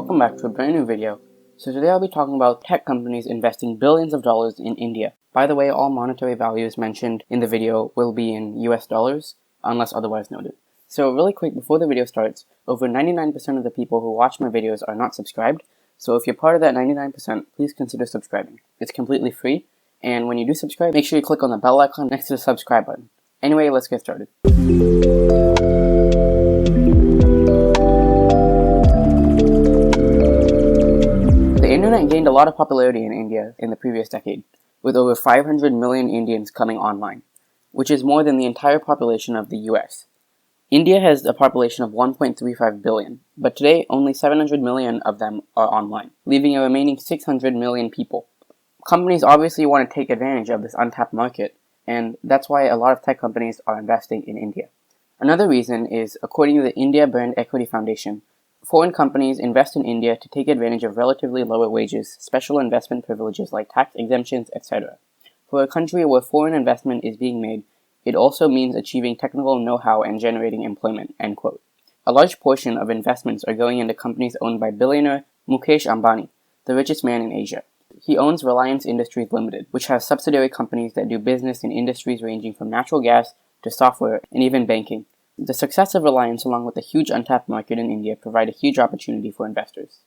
welcome back to a brand new video. So today I'll be talking about tech companies investing billions of dollars in India. By the way, all monetary values mentioned in the video will be in US dollars, unless otherwise noted. So really quick, before the video starts, over 99% of the people who watch my videos are not subscribed, so if you're part of that 99%, please consider subscribing. It's completely free, and when you do subscribe, make sure you click on the bell icon next to the subscribe button. Anyway, let's get started. The internet gained a lot of popularity in India in the previous decade, with over 500 million Indians coming online, which is more than the entire population of the US. India has a population of 1.35 billion, but today only 700 million of them are online, leaving a remaining 600 million people. Companies obviously want to take advantage of this untapped market, and that's why a lot of tech companies are investing in India. Another reason is, according to the India Brand Equity Foundation, foreign companies invest in India to take advantage of relatively lower wages, special investment privileges like tax exemptions, etc. For a country where foreign investment is being made, it also means achieving technical know-how and generating employment, end quote. A large portion of investments are going into companies owned by billionaire Mukesh Ambani, the richest man in Asia. He owns Reliance Industries Limited, which has subsidiary companies that do business in industries ranging from natural gas to software and even banking. The success of Reliance, along with the huge untapped market in India, provide a huge opportunity for investors.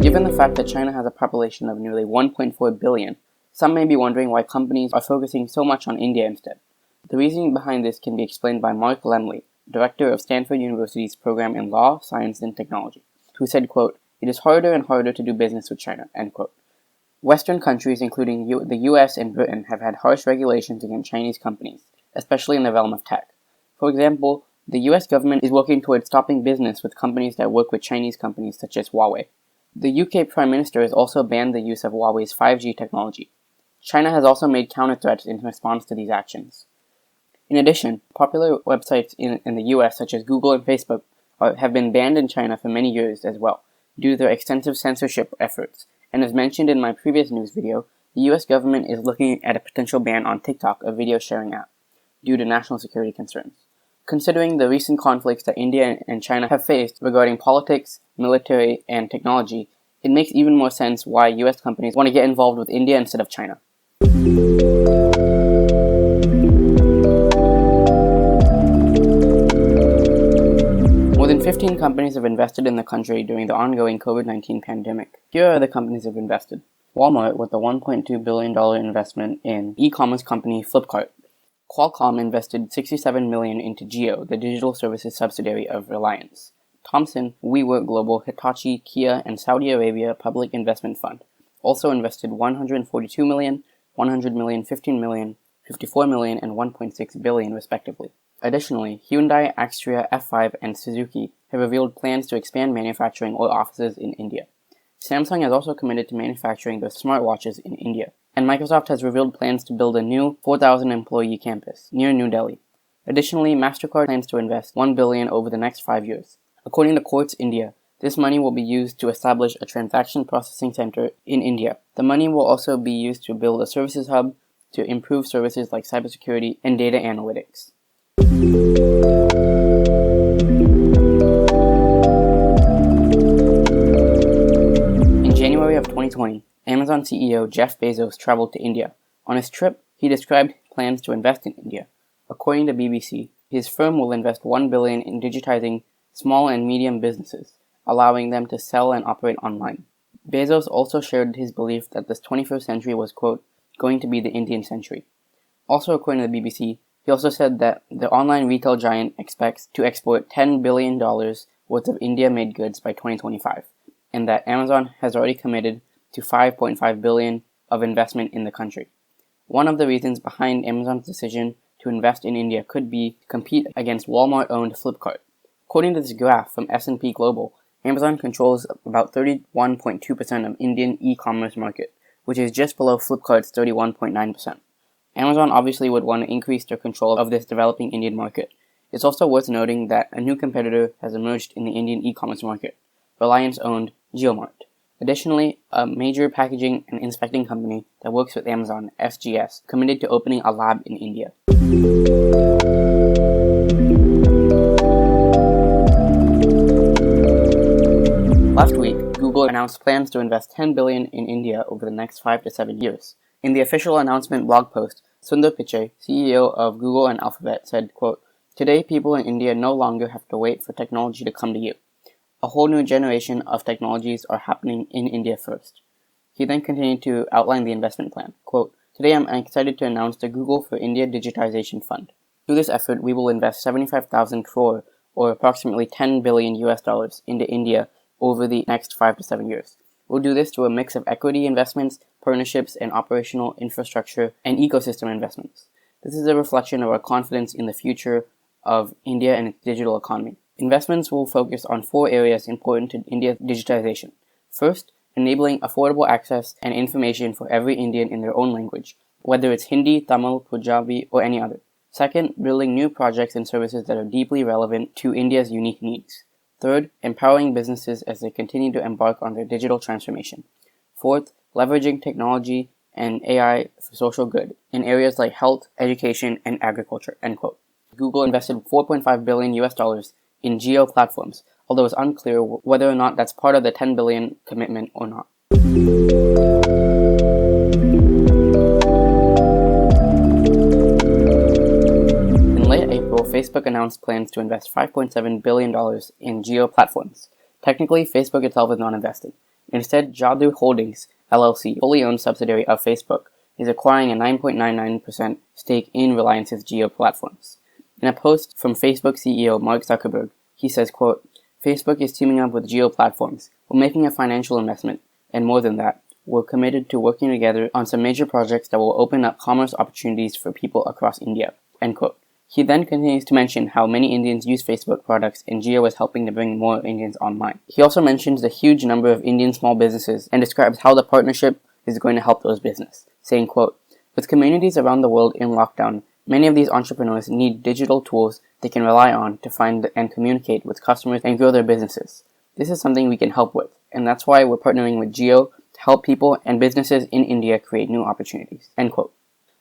Given the fact that China has a population of nearly 1.4 billion, some may be wondering why companies are focusing so much on India instead. The reasoning behind this can be explained by Mark Lemley, director of Stanford University's program in Law, Science, and Technology, who said, quote, "It is harder and harder to do business with China," end quote. Western countries, including the US and Britain, have had harsh regulations against Chinese companies, especially in the realm of tech. For example, the US government is working towards stopping business with companies that work with Chinese companies such as Huawei. The UK Prime Minister has also banned the use of Huawei's 5G technology. China has also made counter-threats in response to these actions. In addition, popular websites in the US, such as Google and Facebook, have been banned in China for many years as well, due to their extensive censorship efforts. And as mentioned in my previous news video, the US government is looking at a potential ban on TikTok, a video sharing app, due to national security concerns. Considering the recent conflicts that India and China have faced regarding politics, military, and technology, it makes even more sense why US companies want to get involved with India instead of China. More than 15 companies have invested in the country during the ongoing COVID-19 pandemic. Here are the companies that have invested. Walmart with a $1.2 billion investment in e-commerce company Flipkart. Qualcomm invested $67 million into Jio, the digital services subsidiary of Reliance. Thomson, WeWork Global, Hitachi, Kia, and Saudi Arabia Public Investment Fund also invested $142 million, $100 million, $15 million, $54 million, and $1.6 billion respectively. Additionally, Hyundai, Axtria, F5, and Suzuki have revealed plans to expand manufacturing or offices in India. Samsung has also committed to manufacturing their smartwatches in India. And Microsoft has revealed plans to build a new 4,000-employee campus near New Delhi. Additionally, Mastercard plans to invest $1 billion over the next 5 years. According to Quartz India, this money will be used to establish a transaction processing center in India. The money will also be used to build a services hub to improve services like cybersecurity and data analytics. In January of 2020, Amazon CEO Jeff Bezos traveled to India. On his trip, he described plans to invest in India. According to BBC, his firm will invest $1 billion in digitizing small and medium businesses, allowing them to sell and operate online. Bezos also shared his belief that this 21st century was, quote, going to be the Indian century. Also, according to the BBC, he also said that the online retail giant expects to export $10 billion worth of India-made goods by 2025, and that Amazon has already committed to $5.5 billion of investment in the country. One of the reasons behind Amazon's decision to invest in India could be to compete against Walmart-owned Flipkart. According to this graph from S&P Global, Amazon controls about 31.2% of Indian e-commerce market, which is just below Flipkart's 31.9%. Amazon obviously would want to increase their control of this developing Indian market. It's also worth noting that a new competitor has emerged in the Indian e-commerce market, Reliance-owned Geomart. Additionally, a major packaging and inspecting company that works with Amazon, SGS, committed to opening a lab in India. Last week, Google announced plans to invest $10 billion in India over the next 5 to 7 years. In the official announcement blog post, Sundar Pichai, CEO of Google and Alphabet, said, quote, "Today, people in India no longer have to wait for technology to come to you. A whole new generation of technologies are happening in India first." He then continued to outline the investment plan. Quote, "Today I'm excited to announce the Google for India Digitization Fund. Through this effort, we will invest 75,000 crore or approximately $10 billion into India over the next 5 to 7 years. We'll do this through a mix of equity investments, partnerships, and operational infrastructure and ecosystem investments. This is a reflection of our confidence in the future of India and its digital economy. Investments will focus on 4 areas important to India's digitization. First, enabling affordable access and information for every Indian in their own language, whether it's Hindi, Tamil, Punjabi, or any other. Second, building new projects and services that are deeply relevant to India's unique needs. Third, empowering businesses as they continue to embark on their digital transformation. Fourth, leveraging technology and AI for social good in areas like health, education, and agriculture." End quote. Google invested $4.5 billion in Geoplatforms, although it's unclear whether or not that's part of the $10 billion commitment or not. In late April, Facebook announced plans to invest $5.7 billion in Geoplatforms. Technically, Facebook itself is not investing. Instead, Jadoo Holdings, LLC, wholly owned subsidiary of Facebook, is acquiring a 9.99% stake in Reliance's Geoplatforms. In a post from Facebook CEO Mark Zuckerberg, he says, quote, "Facebook is teaming up with Geoplatforms. We're making a financial investment, and more than that, we're committed to working together on some major projects that will open up commerce opportunities for people across India." End quote. He then continues to mention how many Indians use Facebook products and Geo is helping to bring more Indians online. He also mentions the huge number of Indian small businesses and describes how the partnership is going to help those businesses, saying, quote, "With communities around the world in lockdown, many of these entrepreneurs need digital tools they can rely on to find and communicate with customers and grow their businesses. This is something we can help with, and that's why we're partnering with Geo to help people and businesses in India create new opportunities." End quote.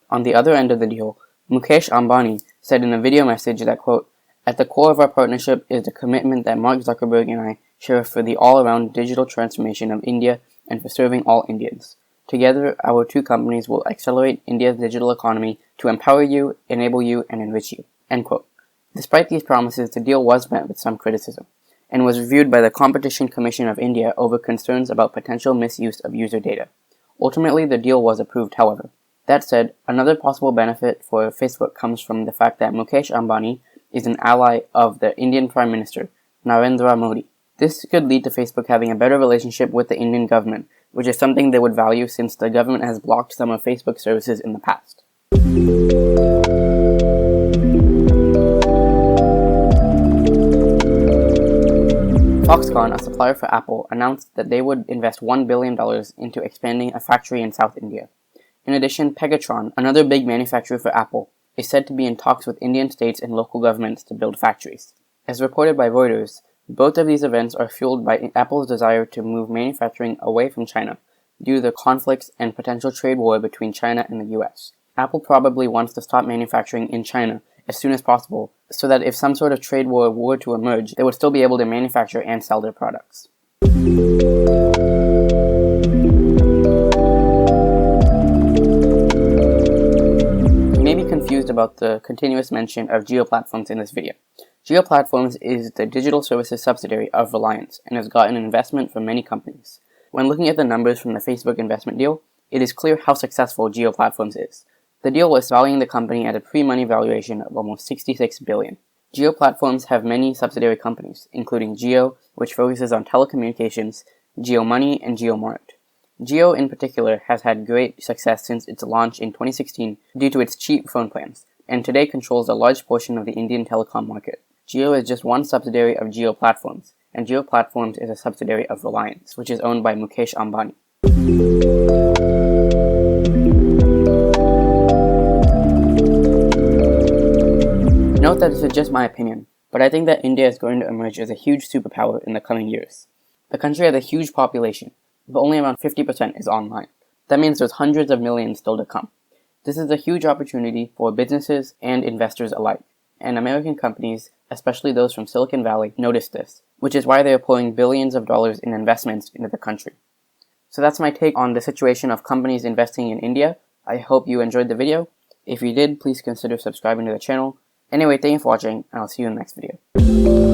On the other end of the deal, Mukesh Ambani said in a video message that, quote, "At the core of our partnership is the commitment that Mark Zuckerberg and I share for the all-around digital transformation of India and for serving all Indians. Together, our two companies will accelerate India's digital economy to empower you, enable you, and enrich you." End quote. Despite these promises, the deal was met with some criticism and was reviewed by the Competition Commission of India over concerns about potential misuse of user data. Ultimately, the deal was approved, however. That said, another possible benefit for Facebook comes from the fact that Mukesh Ambani is an ally of the Indian Prime Minister, Narendra Modi. This could lead to Facebook having a better relationship with the Indian government, which is something they would value since the government has blocked some of Facebook's services in the past. Foxconn, a supplier for Apple, announced that they would invest $1 billion into expanding a factory in South India. In addition, Pegatron, another big manufacturer for Apple, is said to be in talks with Indian states and local governments to build factories. As reported by Reuters, both of these events are fueled by Apple's desire to move manufacturing away from China due to the conflicts and potential trade war between China and the US. Apple probably wants to stop manufacturing in China as soon as possible so that if some sort of trade war were to emerge, they would still be able to manufacture and sell their products. Confused about the continuous mention of Geoplatforms in this video. Geoplatforms is the digital services subsidiary of Reliance and has gotten an investment from many companies. When looking at the numbers from the Facebook investment deal, it is clear how successful Geoplatforms is. The deal was valuing the company at a pre-money valuation of almost $66 billion. Geoplatforms have many subsidiary companies, including Geo, which focuses on telecommunications, GeoMoney, and GeoMart. Geo in particular has had great success since its launch in 2016 due to its cheap phone plans, and today controls a large portion of the Indian telecom market. Geo is just one subsidiary of Geoplatforms, and Geoplatforms is a subsidiary of Reliance, which is owned by Mukesh Ambani. Note that this is just my opinion, but I think that India is going to emerge as a huge superpower in the coming years. The country has a huge population, but only around 50% is online. That means there's hundreds of millions still to come. This is a huge opportunity for businesses and investors alike, and American companies, especially those from Silicon Valley, notice this, which is why they are pouring billions of dollars in investments into the country. So that's my take on the situation of companies investing in India. I hope you enjoyed the video. If you did, please consider subscribing to the channel. Anyway, thank you for watching, and I'll see you in the next video.